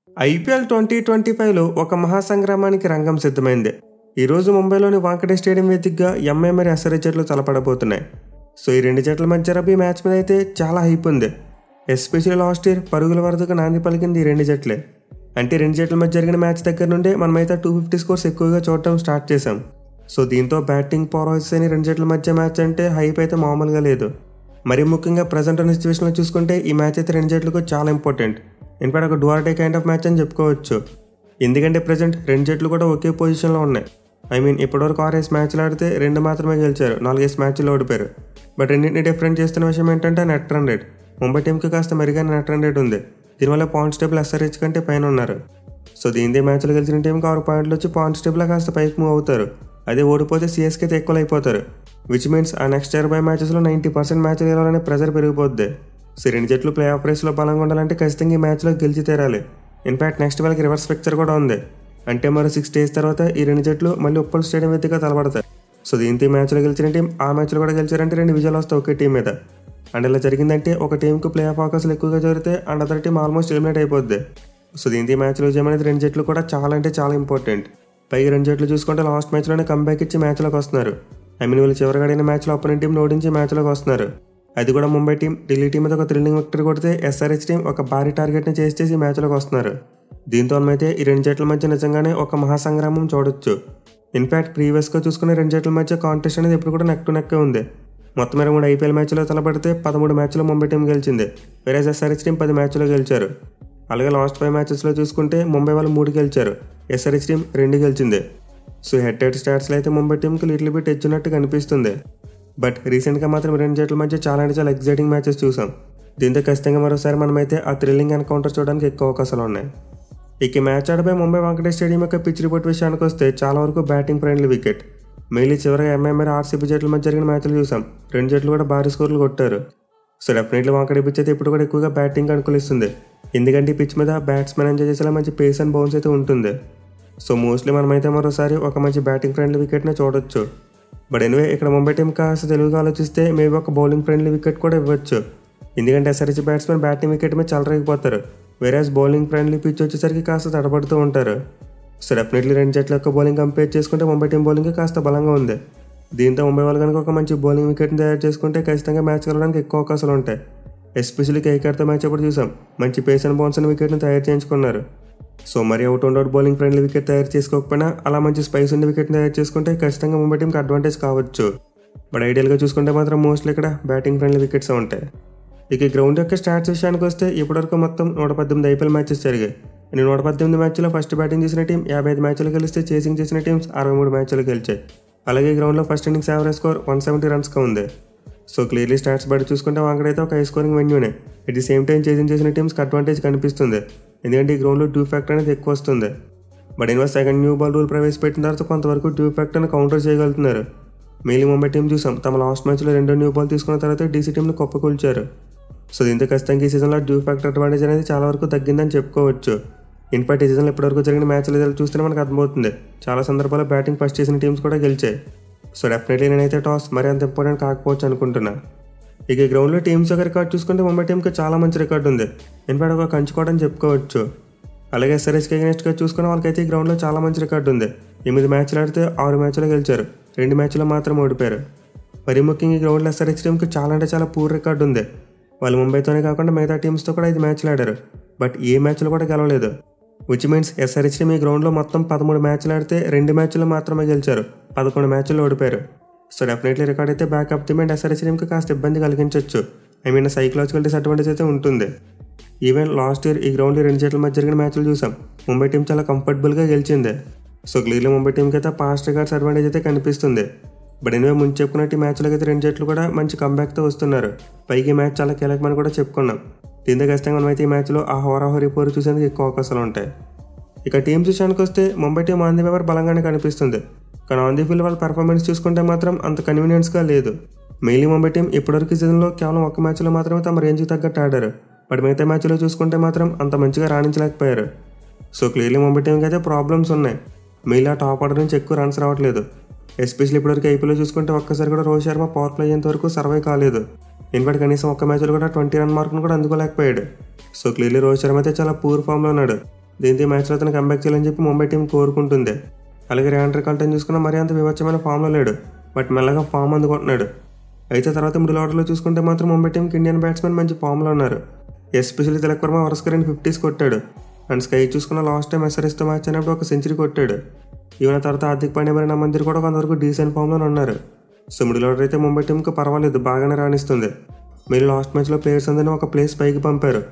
IPL 2025లో ఒక మహాసంగ్రామానికి రంగం సిద్ధమైంది. ఈరోజు ముంబైలోని వాంకడే స్టేడియం వేదికగా ఎంఐ మరియు ఎస్ఆర్హెచ్ జట్లు తలపడబోతున్నాయి. సో ఈ రెండు జట్ల మధ్య ఈ మ్యాచ్ మీద అయితే చాలా హైప్ ఉంది. ఎస్పెషల్లీ లాస్ట్ ఇయర్ పరుగుల వరదకు నాంది పలికింది ఈ రెండు జట్లే. అంటే రెండు జట్ల మధ్య జరిగిన మ్యాచ్ దగ్గర నుండే మనమైతే 250 స్కోర్స్ ఎక్కువగా చూడటం స్టార్ట్ చేశాం. సో దీంతో బ్యాటింగ్ పవర్ అని రెండు జట్ల మధ్య మ్యాచ్ అంటే హైప్ అయితే మామూలుగా లేదు. మరీ ముఖ్యంగా ప్రజెంట్ ఉన్న సిచ్యువేషన్లో చూసుకుంటే ఈ మ్యాచ్ అయితే రెండు జట్లకు చాలా ఇంపార్టెంట్. ఇన్ఫాక్ట్ ఒక do or die kind of match అని చెప్పుకోవచ్చు. ఎందుకంటే ప్రజెంట్ రెండు జట్లు కూడా ఒకే పొజిషన్లో ఉన్నాయి. ఇప్పటివరకు 6 మ్యాచ్లు ఆడితే 2 మాత్రమే గెలిచారు, 4 మ్యాచ్లు ఓడిపోయారు. బట్ రెండింటిని డిఫరెంట్ చేస్తున్న విషయం ఏంటంటే నెట్ రన్ రేట్. ముంబై టీంకి కాస్త మెరుగైన నెట్ రన్ రేట్ ఉంది. దీనివల్ల పాయింట్స్ టేబుల్ ఎస్ఆర్హెచ్ కంటే పైన ఉన్నారు. సో దీంతో మ్యాచ్లో గెలిచిన టీంకి 6 పాయింట్లు వచ్చి పాయింట్స్ టేబుల్లో కాస్త పైకి మూవ్ అవుతారు. అదే ఓడిపోతే సిఎస్కే అయితే ఎక్కువ అయిపోతారు. విచ్ మీన్స్ ఆ నెక్స్ట్ 20 మ్యాచెస్లో 90% మ్యాచ్లు గెలవాలనే ప్రెజర్ పెరిగిపోద్ది. సో రెండు జట్లు ప్లే ఆఫ్ రేస్లో బలంగా ఉండాలంటే ఖచ్చితంగా ఈ మ్యాచ్లో గెలిచి తీరాలి. ఇన్ఫాక్ట్ నెక్స్ట్ వాళ్ళకి రివర్స్ పిక్చర్ కూడా ఉంది. అంటే మరో 6 days తర్వాత ఈ రెండు జట్లు మళ్ళీ ఉప్పల్ స్టేడియం వేదికగా తలపడతాయి. సో దీంతో ఈ మ్యాచ్లో గెలిచిన టీం ఆ మ్యాచ్లో కూడా గెలిచారంటే 2 విజయాలు వస్తాయి ఒకే టీం మీద. అండ్ ఇలా జరిగిందంటే ఒక టీంకు ప్లే ఆఫ్ అవకాశాలు ఎక్కువగా జరిగితే and other team almost eliminate అయిపోద్ది. సో దీంతో ఈ మ్యాచ్లో విజయం అనేది రెండు జట్లు కూడా చాలా అంటే చాలా ఇంపార్టెంట్. పైగా రెండు జట్లు చూసుకుంటే లాస్ట్ మ్యాచ్లోనే కంబ్యాక్ ఇచ్చి మ్యాచ్లోకి వస్తున్నారు. వీళ్ళు చివరిగా ఆడిన మ్యాచ్లో అపోనెంట్ టీం ఓడించి మ్యాచ్లోకి వస్తున్నారు. అది కూడా ముంబై టీం ఢిల్లీ టీం మీద ఒక థ్రిల్లింగ్ విక్టరీ కొడితే ఎస్ఆర్హెచ్ టీం ఒక భారీ టార్గెట్ని చేసి మ్యాచ్లోకి వస్తున్నారు. దీంతో అయితే ఈ రెండు జట్ల మధ్య నిజంగానే ఒక మహాసంగ్రామం చూడొచ్చు. ఇన్ఫాక్ట్ ప్రీవియస్గా చూసుకునే రెండు జట్ల మధ్య కాంటెస్ట్ అనేది ఇప్పుడు కూడా నెక్ టు నెక్కే ఉంది. మొత్తం 23 ఐపీఎల్ మ్యాచ్లో తలపడితే 13 మ్యాచ్లో ముంబై టీం గెలిచింది. వేరే ఎస్ఆర్హెచ్ టీం 10 మ్యాచ్లో గెలిచారు. అలాగే లాస్ట్ 5 మ్యాచెస్లో చూసుకుంటే ముంబై వాళ్ళు 3 గెలిచారు, ఎస్ఆర్హెచ్ టీం 2 గెలిచింది. సో హెడ్ స్టాట్స్లో అయితే ముంబై టీంకి లిటిల్ బిట్ ఎచ్చున్నట్టు కనిపిస్తుంది. బట్ రీసెంట్గా మాత్రం రెండు జట్ల మధ్య చాలా అంటే చాలా ఎక్సైటింగ్ మ్యాచెస్ చూసాం. దీంతో ఖచ్చితంగా మరోసారి మనమైతే ఆ థ్రిల్లింగ్ ఎన్కౌంటర్ చూడడానికి ఎక్కువ అవకాశాలు ఉన్నాయి. ఇక మ్యాచ్ ఆడపై ముంబై వాంకడే స్టేడియం యొక్క పిచ్ రిపోర్ట్ విషయానికి వస్తే చాలా వరకు బ్యాటింగ్ ఫ్రెండ్లీ వికెట్. మెయిన్లీ చివరిగా ఎంఐ మరియు ఆర్సీబీ జట్ల మధ్య జరిగిన మ్యాచ్లు చూసాం. రెండు జట్లు కూడా భారీ స్కోర్లు కొట్టారు. సో డెఫినెట్లీ వాంకడే పిచ్ అయితే ఇప్పుడు కూడా ఎక్కువగా బ్యాటింగ్ అనుకూలిస్తుంది. ఎందుకంటే ఈ పిచ్ మీద బ్యాట్స్మెన్ ఎంజాయ్ చేసేలా మంచి పేస్ అండ్ బౌన్స్ అయితే ఉంటుంది. సో మోస్ట్లీ మనమైతే మరోసారి ఒక మంచి బ్యాటింగ్ ఫ్రెండ్లీ వికెట్నే చూడొచ్చు. బట్ ఎనివే ఇక్కడ ముంబై టీం కాస్త తెలుగుగా ఆలోచిస్తే మేబీ ఒక బౌలింగ్ ఫ్రెండ్లీ వికెట్ కూడా ఇవ్వచ్చు. ఎందుకంటే ఎస్ఆర్హెచ్ బ్యాట్స్మెన్ బ్యాటింగ్ వికెట్ మీద చెలరేగిపోతారు. వేరేస్ బౌలింగ్ ఫ్రెండ్లీ పిచ్ వచ్చేసరికి కాస్త తడబడుతూ ఉంటారు. సో డెఫినెట్లీ రెండు జట్ల యొక్క బౌలింగ్ కంపేర్ చేసుకుంటే ముంబై టీం బౌలింగ్ కాస్త బలంగా ఉంది. దీంతో ముంబై వాళ్ళు కనుక ఒక మంచి బౌలింగ్ వికెట్ని తయారు చేసుకుంటే ఖచ్చితంగా మ్యాచ్ గెలవడానికి ఎక్కువ అవకాశాలు ఉంటాయి. ఎస్పెషల్లీ కేకేఆర్తో మ్యాచ్ అప్పుడు చూసాం, మంచి పేస్ అండ్ బౌన్స్ అనే వికెట్ని తయారు చేయించుకున్నారు. సో మరి out and out bowling friendly wicket తయారు చేసుకోకపోయినా అలా మంచి స్పైస్ ఉండే వికెట్ని తయారు చేసుకుంటే ఖచ్చితంగా ముంబై టీంకి అడ్వాంటేజ్ కావచ్చు. బట్ ఐడియల్గా చూసుకుంటే మాత్రం మోస్ట్లీ ఇక్కడ బ్యాటింగ్ ఫ్రెండ్లీ వికెట్స్ ఉంటాయి. ఇక గ్రౌండ్ యొక్క స్టాట్స్ విషయానికి వస్తే ఇప్పటివరకు మొత్తం 118 ఐపీఎల్ మ్యాచెస్ జరిగాయి. 118 మ్యాచ్లో ఫస్ట్ బ్యాటింగ్ చేసిన టీం 55 మ్యాచ్లు గెలిస్తే చేసింగ్ చేసిన టీమ్స్ 63 మ్యాచ్లు గెలిచాయి. అలాగే గ్రౌండ్లో ఫస్ట్ ఇన్నింగ్స్ యావరేజ్ స్కోర్ 170 రన్స్గా ఉంది. సో క్లియర్లీ స్టాట్స్ బట్టి చూసుకుంటే వాంకడైతే ఒక హై స్కోరింగ్ వెన్యూనే. At the same time chasing చేసిన టీమ్స్కి అడ్వాంటేజ్ కనిపిస్తుంది. ఎందుకంటే ఈ గ్రౌండ్లో డ్యూ ఫ్యాక్టర్ అనేది ఎక్కువ వస్తుంది. But second new ball rule ప్రవేశపెట్టిన తర్వాత కొంతవరకు డ్యూ ఫ్యాక్టర్ని కౌంటర్ చేయగలుగుతున్నారు. మెయిన్లీ ముంబై టీం చూసాం, తమ లాస్ట్ మ్యాచ్లో 2 న్యూ బాల్ తీసుకున్న తర్వాత డీసీ టీంని కుప్పకూల్చారు. సో దీంతో ఖచ్చితంగా ఈ సీజన్లో డ్యూ ఫ్యాక్టర్ అడ్వాంటేజ్ అనేది చాలా వరకు తగ్గిందని చెప్పుకోవచ్చు. ఇన్ఫాక్ట్ ఈ సీజన్లో ఇప్పటివరకు జరిగిన మ్యాచ్ రిజల్ట్ చూస్తేనే మనకు అర్థమవుతుంది, చాలా సందర్భాల్లో బ్యాటింగ్ ఫస్ట్ చేసిన టీమ్స్ కూడా గెలిచాయి. సో డెఫినెట్లీ నేనైతే టాస్ మరి అంత ఇంపార్టెంట్ కాకపోవచ్చు అనుకుంటున్నా. ఇక గ్రౌండ్లో టీమ్స్ యొక్క రికార్డ్ చూసుకుంటే ముంబై టీంకి చాలా మంచి రికార్డు ఉంది. ఇన్ఫాక్ట్ ఒక కంచుకోవడం చెప్పుకోవచ్చు. అలాగే ఎస్ఆర్హెచ్కి అగెన్స్ట్గా చూసుకున్న వాళ్ళకైతే ఈ గ్రౌండ్లో చాలా మంచి రికార్డు ఉంది. 8 మ్యాచ్లు ఆడితే 6 మ్యాచ్లో గెలిచారు, 2 మ్యాచ్లో మాత్రం ఓడిపోయారు. మరి ముఖ్యంగా ఈ గ్రౌండ్లో ఎస్ఆర్హెచ్ టీంకి చాలా అంటే చాలా పూర్ రికార్డు ఉంది. వాళ్ళు ముంబైతోనే కాకుండా మిగతా టీమ్స్తో కూడా 5 మ్యాచ్లు ఆడారు, బట్ ఏ మ్యాచ్లో కూడా గెలవలేదు. విచ్ మీన్స్ ఎస్ఆర్హెచ్ టీం ఈ గ్రౌండ్లో మొత్తం 13 మ్యాచ్లు ఆడితే 2 మ్యాచ్లు మాత్రమే గెలిచారు, 11 మ్యాచ్ల్లో ఓడిపోయారు. సో డెఫినెట్లీ రికార్డ్ అయితే బ్యాకప్ ది మెంట్ ఎస్ఆర్హెచ్ టీంకి కాస్త ఇబ్బంది కలిగించవచ్చు. సైకలాజికల్ డిసడ్వాంటేజ్ అయితే ఉంటుంది. ఈవెన్ లాస్ట్ ఇయర్ ఈ గ్రౌండ్లో రెండు జట్ల మధ్య జరిగిన మ్యాచ్లు చూసాం, ముంబై టీం చాలా కంఫర్టబుల్గా గెలిచింది. సో క్లియర్లీ ముంబై టీంకి అయితే పాస్ట్ రికార్డ్స్ అడ్వాంటేజ్ అయితే కనిపిస్తుంది. బట్ ఎనివే ముందు చెప్పుకున్నట్టు ఈ మ్యాచ్లోకి అయితే రెండు జట్లు కూడా మంచి కంబ్యాక్తో వస్తున్నారు. పైకి ఈ మ్యాచ్ చాలా కీలకమని కూడా చెప్పుకున్నాం. దీంతో ఖచ్చితంగా మనమైతే ఈ మ్యాచ్లో ఆ హోరాహోరీ పోరు చూసేందుకు ఎక్కువ అవకాశాలు ఉంటాయి. ఇక టీమ్స్ విషయానికి వస్తే Mumbai team on the paper బలంగానే కనిపిస్తుంది, కానీ ఆన్ ది ఫీల్డ్ వాళ్ళ పర్ఫార్మెన్స్ చూసుకుంటే మాత్రం అంత కన్వీనియన్స్గా లేదు. మెయిన్లీ ముంబై టీం ఇప్పటివరకు సీజన్లో కేవలం 1 మ్యాచ్లో మాత్రమే తమ రేంజ్కి తగ్గట్టు ఆడారు. బట్ మిగతా మ్యాచ్లో చూసుకుంటే మాత్రం అంత మంచిగా రాణించలేకపోయారు. సో క్లియర్లీ ముంబై టీంకి అయితే ప్రాబ్లమ్స్ ఉన్నాయి. మెయిన్లీ ఆ టాప్ ఆర్డర్ నుంచి ఎక్కువ రన్స్ రావట్లేదు. ఎస్పెషల్లీ ఇప్పటివరకు ఐపీఎల్లో చూసుకుంటే ఒక్కసారి కూడా రోహిత్ శర్మ పవర్ ప్లే అయ్యేంత వరకు సర్వైవ్ కాలేదు. ఇన్ఫాక్ట్ కనీసం 1 మ్యాచ్లో కూడా 20 రన్ మార్క్ను కూడా అందుకోలేకపోయాడు. సో క్లియర్లీ రోహిత్ శర్మ అయితే చాలా పూర్ ఫామ్లో ఉన్నాడు. దీంతో ఈ మ్యాచ్లో అతను కంబ్యాక్ చేయాలని చెప్పి ముంబై టీం కోరుకుంటుంది. అలాగే రియాండ్రే కార్ల్టన్ చూసుకున్న మరీ అంత వివచ్చమైన ఫామ్లో లేడు, బట్ మెల్లగా ఫామ్ అందుకుంటున్నాడు. అయితే తర్వాత మిడిల్ ఆర్డర్లో చూసుకుంటే మాత్రం ముంబై టీంకి ఇండియన్ బ్యాట్స్మెన్ మంచి ఫామ్లో ఉన్నారు. ఎస్పెషల్లీ తిలక్ వర్మ వరుసగా 2 50s కొట్టాడు. అండ్ స్కై చూసుకున్న లాస్ట్ టైం SRHతో మ్యాచ్ అయినప్పుడు ఒక సెంచరీ కొట్టాడు. ఈవెన్ తర్వాత హార్దిక్ పాండ్యా మరి మందిర్ కూడా కొంతవరకు డీసెంట్ ఫామ్లో ఉన్నారు. సో మిడిల్ ఆర్డర్ అయితే ముంబై టీంకి పర్వాలేదు, బాగానే రాణిస్తుంది. మీరు లాస్ట్ మ్యాచ్లో ప్లేయర్స్ అందరినీ ఒక ప్లేస్ పైకి పంపారు.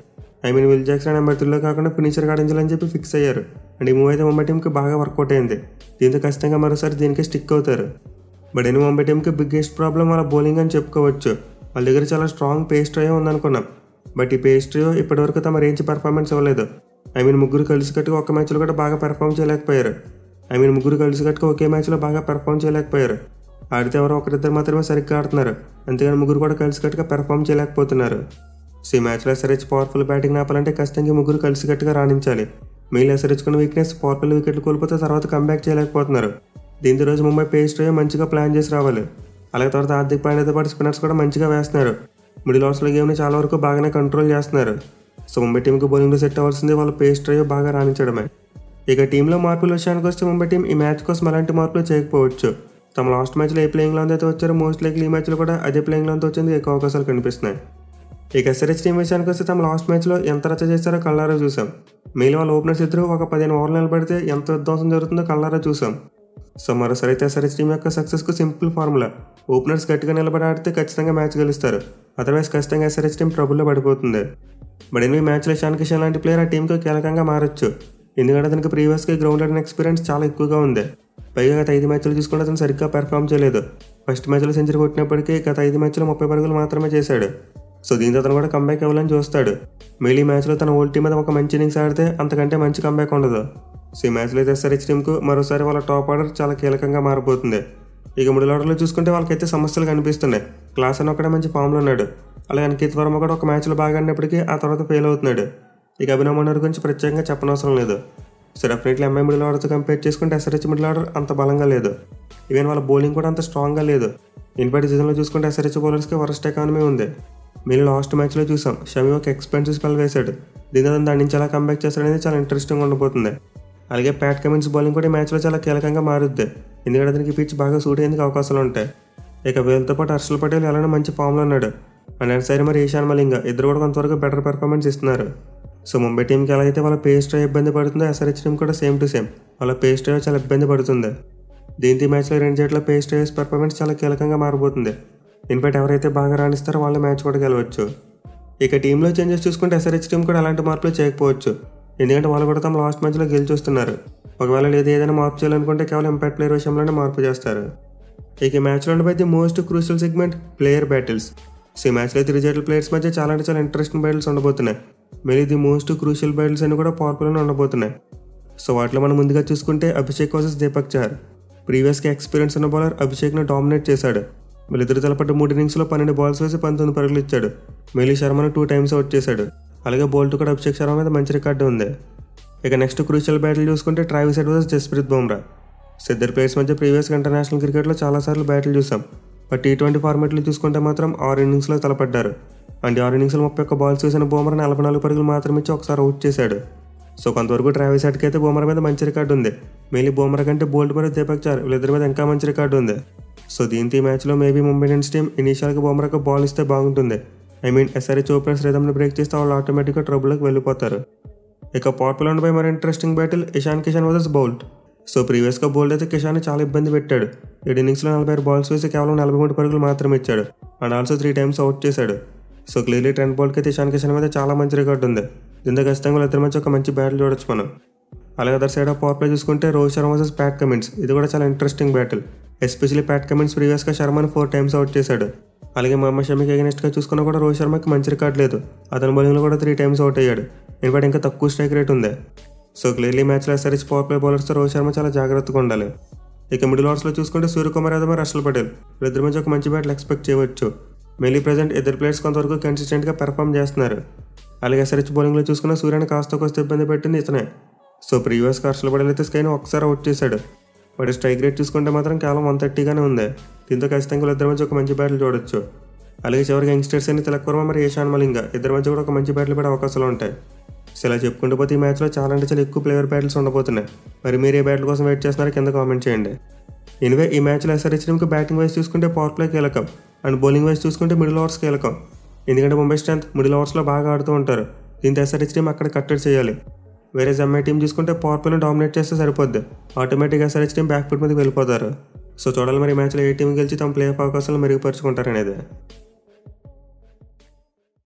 విల్ జాక్సన్ నెంబర్ 3లో కాకుండా ఫినిషర్ ఆడించాలని చెప్పి ఫిక్స్ అయ్యారు. అండ్ ఈ మూవ్ అయితే ముంబై టీంకి బాగా వర్కౌట్ అయింది. దీంతో ఖచ్చితంగా మరోసారి దీనికి స్టిక్ అవుతారు. బట్ ముంబై టీంకి బిగ్గెస్ట్ ప్రాబ్లం వాళ్ళ బౌలింగ్ అని చెప్పుకోవచ్చు. వాళ్ళ దగ్గర చాలా స్ట్రాంగ్ పేస్ ట్రయో ఉందనుకున్నాం, బట్ ఈ పేస్ ట్రయో ఇప్పటివరకు తమ రేంజ్ పర్ఫార్మెన్స్ ఇవ్వలేదు. ముగ్గురు కలిసికట్టుగా ఒక మ్యాచ్లో కూడా బాగా పెర్ఫామ్ చేయలేకపోయారు. ముగ్గురు కలిసికట్టుగా ఒకే మ్యాచ్లో బాగా పెర్ఫామ్ చేయలేకపోయారు. ఆడితే ఎవరో ఒకరిద్దరు మాత్రమే సరిగ్గా ఆడుతున్నారు, అంతేగాని ముగ్గురు కూడా కలిసికట్టుగా పెర్ఫామ్ చేయలేకపోతున్నారు. సో ఈ మ్యాచ్లో SRH పవర్ఫుల్ బ్యాటింగ్ ఆపాలంటే ఖచ్చితంగా ముగ్గురు కలిసికట్టుగా రాణించాలి. మిగిలిన SRHకున్న వీక్నెస్ పవర్ఫుల్ వికెట్లు కోల్పోతే తర్వాత కంబ్యాక్ చేయలేకపోతున్నారు. దీంతో రోజు ముంబై పేస్ ట్రయో మంచిగా ప్లాన్ చేసి రావాలి. అలాగే తర్వాత హార్దిక్ పాండ్యాతో పాటు స్పిన్నర్స్ కూడా మంచిగా వేస్తున్నారు. మిడిల్ ఓవర్స్లో గేమ్ని చాలా వరకు బాగానే కంట్రోల్ చేస్తున్నారు. సో ముంబై టీంకి బౌలింగ్లో సెట్ అవ్వాల్సింది వాళ్ళ పేస్ ట్రయో బాగా రాణించడమే. ఇక టీంలో మార్పుల విషయానికి వస్తే ముంబై టీం ఈ మ్యాచ్ కోసం ఎలాంటి మార్పులు చేయకపోవచ్చు. తమ లాస్ట్ మ్యాచ్లో ఏ ప్లేయింగ్ లెవెన్తో అయితే వచ్చారో మోస్ట్ లైక్లీ ఈ మ్యాచ్లో కూడా అదే ప్లేయింగ్ లెవెన్తో వచ్చేందుకు ఎక్కువ అవకాశాలు కనిపిస్తున్నాయి. ఇక SRH టీం విషయానికి వస్తే తమ లాస్ట్ మ్యాచ్లో ఎంత రచ్చ చేస్తారో కళ్ళారా చూసాం. మిగిలిన వాళ్ళ ఓపెనర్స్ ఇద్దరు ఒక 15 ఓవర్లు నిలబడితే ఎంత విధ్వంసం జరుగుతుందో కళ్ళారా చూసాం. సో మరోసారి అయితే SRH టీం యొక్క సక్సెస్కు సింపుల్ ఫార్ములా: ఓపెనర్స్ గట్టిగా నిలబడి ఆడితే ఖచ్చితంగా మ్యాచ్ గెలుస్తారు, అదర్వైజ్ ఖచ్చితంగా SRH టీం ట్రబుల్లో పడిపోతుంది. బట్ ఈ మ్యాచ్లో ఇషాన్ కిషన్ లాంటి ప్లేయర్ ఆ టీంకి కీలకంగా మారచ్చు, ఎందుకంటే అతనికి ప్రీవియస్గా గ్రౌండ్ ఆడిన ఎక్స్పీరియన్స్ చాలా ఎక్కువగా ఉంది. పైగా గత 5 మ్యాచ్లు చూసుకుంటే అతను సరిగ్గా పెర్ఫామ్ చేయలేదు. ఫస్ట్ మ్యాచ్లో సెంచరీ కొట్టినప్పటికీ గత 5 మ్యాచ్లో 30 పరుగులు మాత్రమే చేశాడు. సో దీంతో అతను కూడా కంబ్యాక్ ఇవ్వాలని చూస్తాడు. మిగిలిన మ్యాచ్లో తన ఓల్డ్ టీం మీద ఒక మంచి ఇన్నింగ్స్ ఆడితే అంతకంటే మంచి కంబ్యాక్ ఉండదు. సో ఈ మ్యాచ్లో అయితే SRH టీంకు మరోసారి వాళ్ళ టాప్ ఆర్డర్ చాలా కీలకంగా మారిపోతుంది. ఇక మిడిల్ ఆర్డర్లో చూసుకుంటే వాళ్ళకైతే సమస్యలు కనిపిస్తున్నాయి. క్లాసన్ ఒకటే మంచి ఫామ్లో ఉన్నాడు. అలాగే అంకిత్ వర్మ కూడా ఒక మ్యాచ్లో బాగా ఆడినప్పటికీ ఆ తర్వాత ఫెయిల్ అవుతున్నాడు. ఇక అభినవ్ మనోహర్ గురించి ప్రత్యేకంగా చెప్పనవసరం లేదు. సో డెఫినెట్లీ ఎంఐ మిడిల్ ఆర్డర్తో కంపేర్ చేసుకుంటే SRH మిడిల్ ఆర్డర్ అంత బలంగా లేదు. ఈవెన్ వాళ్ళ బౌలింగ్ కూడా అంత స్ట్రాంగ్గా లేదు. ఇన్పటి సీజన్లో చూసుకుంటే SRH బౌలర్స్కి వరస్ట్ ఎకానమీ ఉంది. మీరు లాస్ట్ మ్యాచ్లో చూసాం, షమి ఒక ఎక్స్పెన్సివ్ స్పెల్ వేశాడు. దీంతో దాని నుంచి ఎలా కంబ్యాక్ చేస్తాడనేది చాలా ఇంట్రెస్టింగ్గా ఉండబోతుంది. అలాగే ప్యాట్ కమిన్స్ బౌలింగ్ కూడా ఈ మ్యాచ్లో చాలా కీలకంగా మారుద్ది, ఎందుకంటే అతనికి పిచ్ బాగా సూట్ అయ్యేందుకు అవకాశాలు ఉంటాయి. ఇక వీళ్ళతో పాటు హర్షల్ పటేల్ ఎలానో మంచి ఫామ్లో ఉన్నాడు. అండ్ అటు సైడ్ మరి ఈశాన్ మలింగ ఇద్దరు కూడా కొంతవరకు బెటర్ పెర్ఫార్మెన్స్ ఇస్తున్నారు. సో ముంబై టీంకి ఎలా అయితే వాళ్ళ పేస్ ట్రయో ఇబ్బంది పడుతుందో SRH టీం కూడా సేమ్ టు సేమ్ వాళ్ళ పేస్ ట్రయో చాలా ఇబ్బంది పడుతుంది. దీంతో ఈ మ్యాచ్లో 2 జట్ల పేస్ ట్రయోస్ పెర్ఫార్మెన్స్ చాలా కీలకంగా మారిపోతుంది. ఇన్ఫాక్ట్ ఎవరైతే బాగా రాణిస్తారో వాళ్ళ మ్యాచ్ కూడా గెలవచ్చు. ఇక టీంలో చేంజెస్ చూసుకుంటే SRH టీం కూడా అలాంటి మార్పులు చేయకపోవచ్చు, ఎందుకంటే వాళ్ళు కూడా తమ లాస్ట్ మ్యాచ్లో గెలిచొస్తున్నారు. ఒకవేళ లేదు ఏదైనా మార్పు చేయాలనుకుంటే కేవలం ఇంపాక్ట్ ప్లేయర్ విషయంలోనే మార్పు చేస్తారు. ఇక ఈ మ్యాచ్లో ఉండిపోతే most crucial segment player battles. So ఈ మ్యాచ్లో 3 జట్ల ప్లేయర్స్ మధ్య చాలా ఇంట్రెస్టింగ్ బ్యాటిల్స్ ఉండబోతున్నాయి. మళ్ళీ ది మోస్ట్ క్రూషియల్ బ్యాటిల్స్ అని కూడా పవర్ఫుల్గా ఉండబోతున్నాయి. సో వాటిలో మనం ముందుగా చూసుకుంటే అభిషేక్ వర్సెస్ దీపక్ చహర్. ప్రీవియస్గా ఎక్స్పీరియన్స్ ఉన్న బౌలర్ అభిషేక్ను డామినేట్ చేశాడు. వీళ్ళిద్దరు తలపడ్డ 3 ఇన్నింగ్స్లో 12 బాల్స్ వేసి 19 పరుగులు ఇచ్చాడు. మిగిలిన శర్మను 2 times అవుట్ చేశాడు. అలాగే బౌల్ట్ కూడా అభిషేక్ శర్మ మీద మంచి రికార్డు ఉంది. ఇక నెక్స్ట్ క్రూషియల్ బ్యాటిల్ చూసుకుంటే Travis head versus Jasprit Bumrah. ఇద్దరు ప్లేయర్స్ మధ్య ప్రీవియస్గా ఇంటర్నేషనల్ క్రికెట్లో చాలాసార్లు బ్యాటిల్ చూసాం. బట్ T20 ఫార్మాట్లో చూసుకుంటే మాత్రం 6 ఇన్నింగ్స్లో తలపడ్డారు. అండ్ 6 ఇన్నింగ్స్లో 31 బాల్స్ వేసిన బుమ్రా 44 పరుగులు మాత్రం ఇచ్చి ఒకసారి అవుట్ చేశాడు. సో కొంతవరకు ట్రావిస్ హెడ్కి అయితే బుమ్రా మీద మంచి రికార్డు ఉంది. మేబీ బుమ్రా కంటే బోల్ట్ మరియు దీపక్ చహర్ వీళ్ళిద్దరి మీద ఇంకా మంచి రికార్డు ఉంది. సో దీంతో ఈ మ్యాచ్లో మేబీ ముంబై ఇండియన్స్ టీం ఇనీషియల్గా బుమ్రాకు బాల్ ఇస్తే బాగుంటుంది. SRH ఓపెనర్స్ రిథమ్ని బ్రేక్ చేస్తే వాళ్ళు ఆటోమేటిక్గా ట్రబుల్లోకి వెళ్ళిపోతారు. ఇక పాపులర్ ఉండిపై మరి interesting battle Ishan Kishan versus Boult. So ప్రీవియస్గా బౌల్ట్ అయితే కిషాన్ని చాలా ఇబ్బంది పెట్టాడు. 7 ఇన్నింగ్స్లో 46 బాల్స్ వేసి కేవలం 43 పరుగులు మాత్రమే ఇచ్చాడు. అండ్ ఆల్సో 3 times అవుట్ చేశాడు. సో క్లియర్లీ ట్రెంట్ బౌల్ట్కి అయితే ఇషాన్ కిషన్ మీద చాలా మంచి రికార్డు ఉంది. దీంతో ఖచ్చితంగా వాళ్ళిద్దరి మధ్య ఒక మంచి బ్యాటిల్ చూడొచ్చు మనం. అలాగే other side of power play చూసుకుంటే Rohit Sharma versus Pat Cummins. ఇది కూడా చాలా interesting battle. Especially Pat Cummins ప్రీవియస్గా శర్మను 4 times అవుట్ చేశాడు. అలాగే మహమ్మద్ షమికి అగెనిస్ట్గా చూసుకున్నా కూడా రోహిత్ శర్మకి మంచి రికార్డు లేదు. అతని బౌలింగ్లో కూడా 3 times అవుట్ అయ్యాడు. ఇన్ఫాక్ట్ ఇంకా తక్కువ స్ట్రైక్ రేట్ ఉంది. సో క్లియర్లీ మ్యాచ్లో SRH పవర్ ప్లే బౌలర్స్తో రోహిత్ శర్మ చాలా జాగ్రత్తగా ఉండాలి. ఇక మిడిల్ ఓవర్స్లో చూసుకుంటే సూర్యకుమార్ యాదవ్ హర్షల్ పటేల్ వీళ్ళిద్దరి మధ్య ఒక మంచి బ్యాటిల్ ఎక్స్పెక్ట్ చేయవచ్చు. మెయిన్లీ ప్రజెంట్ ఇద్దరు ప్లేయర్స్ కొంతవరకు కన్సిస్టెంట్గా పెర్ఫామ్ చేస్తున్నారు. అలాగే SRH బౌలింగ్లో చూసుకున్న సూర్యని కాస్త ఇబ్బంది పెట్టింది ఇతనే. సో ప్రీవియస్గా హర్షల్ పటేల్ అయితే స్కైని ఒకసారి అవుట్ చేశాడు. బట్ స్ట్రైక్ రేట్ చూసుకుంటే మాత్రం కేవలం 130గానే ఉంది. దీంతో ఖచ్చితంగా వీళ్ళిద్దరి మధ్య ఒక మంచి బ్యాటిల్ చూడొచ్చు. అలాగే చివరికి యంగ్స్టర్స్ అని తిలక్ వర్మ మరి ఈశాన్ మలింగ ఇద్దరి మధ్య కూడా ఒక మంచి బ్యాటిల్ పడే అవకాశాలు ఉంటాయి. సో సో ఇలా చెప్పుకుంటూ పోతే ఈ మ్యాచ్లో చాలా అంటే చాలా ఎక్కువ ప్లేయర్ బ్యాటిల్స్ ఉండబోతున్నాయి. మరి మీరు ఏ బ్యాటిల్ కోసం వెయిట్ చేస్తున్నారో కింద కామెంట్ చేయండి. ఎనివే ఈ మ్యాచ్లో ఎస్ఆర్హెచ్ టీంకి బ్యాటింగ్ వైజ్ చూసుకుంటే పవర్ ప్లే కీలకం అండ్ బౌలింగ్ వైజ్ చూసుకుంటే మిడిల్ ఓవర్స్ కీలకం. ఎందుకంటే ముంబై స్ట్రెంత్ మిడిల్ ఓవర్స్లో బాగా ఆడుతూ ఉంటారు. దీంతో ఎస్ఆర్హెచ్ టీం అక్కడ కట్టడి చేయాలి. వేరే ఎంఐ టీం చూసుకుంటే పవర్ ప్లేని డామినేట్ చేస్తే సరిపోద్ది. ఆటోమేటిక్గా ఎస్ఆర్హెచ్ టీం బ్యాక్ ఫుట్ మీదకి వెళ్ళిపోతారు. సో చూడాలి మరి ఈ మ్యాచ్లో ఏ టీం గెలిచి తమ ప్లే ఆఫ్ అవకాశాలు మెరుగుపరుచుకుంటారనేది.